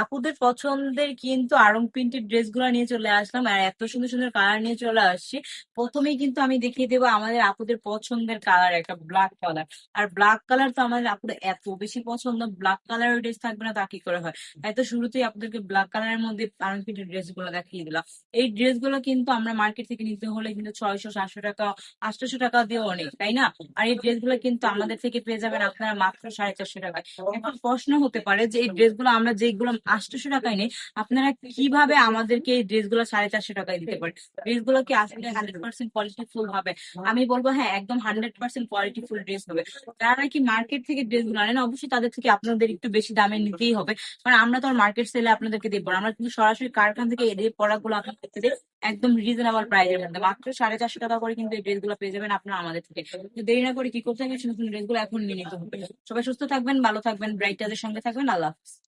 আপুদের পছন্দের কিন্তু আড়ং প্রিন্টেড ড্রেস গুলো নিয়ে চলে আসলাম, আর এত সুন্দর সুন্দর কালার নিয়ে চলে আসছি। প্রথমেই কিন্তু আমি দেখিয়ে দেবো আমাদের আপুদের পছন্দের কালার, একটা ব্ল্যাক কালার। আর ব্ল্যাক কালার তো আমাদের আপুদের এত বেশি পছন্দ, ব্ল্যাক কালারের ড্রেস থাকবে না তা কি করে হয়। তাই তো শুরুতেই আপনাদেরকে ব্ল্যাক কালারের মধ্যে আড়ং প্রিন্টেড ড্রেস গুলো দেখিয়ে দিলাম। এই ড্রেস গুলো কিন্তু আমরা মার্কেট থেকে নিতে হলে কিন্তু 600 700 টাকা 800 টাকা দিয়ে অনেক, তাই না? আর এই ড্রেস গুলো কিন্তু আমাদের থেকে পেয়ে যাবেন আপনারা মাত্র 450 টাকায়। এখন প্রশ্ন হতে পারে যে এই ড্রেসগুলো আমরা যেগুলো 800 টাকায় নেই, আপনারা কিভাবে আমাদেরকে এই ড্রেসগুলো 450 টাকায় দিতে পারেন? ড্রেসগুলো কি আসলে 100% কোয়ালিটিফুল হবে? আমি বলবো হ্যাঁ, একদম 100% কোয়ালিটিফুল ড্রেস হবে। যারা নাকি মার্কেট থেকে ড্রেসগুলো আনেন, অবশ্যই তাদের থেকে আপনাদের একটু বেশি দামে নিতেই হবে, কারণ আমরা তো আর মার্কেট সেলে আপনাদেরকে দেবো না। আমরা কিন্তু সরাসরি কারখানা থেকে এই প্রোডাক্টগুলো আপনাদেরকে দিই একদম রিজনেবল প্রাইসের মধ্যে, মাত্র 450 টাকা করে কিন্তু এই ড্রেসগুলো পেয়ে যাবেন আপনারা আমাদের থেকে। তো দেরি না করে কি করতে হবে, নতুন ড্রেসগুলো এখন নিয়ে নিতে হবে। সবাই সুস্থ থাকবেন, ভালো থাকবেন, ব্রাইটাদের সঙ্গে থাকবেন। আল্লাহ হাফেজ।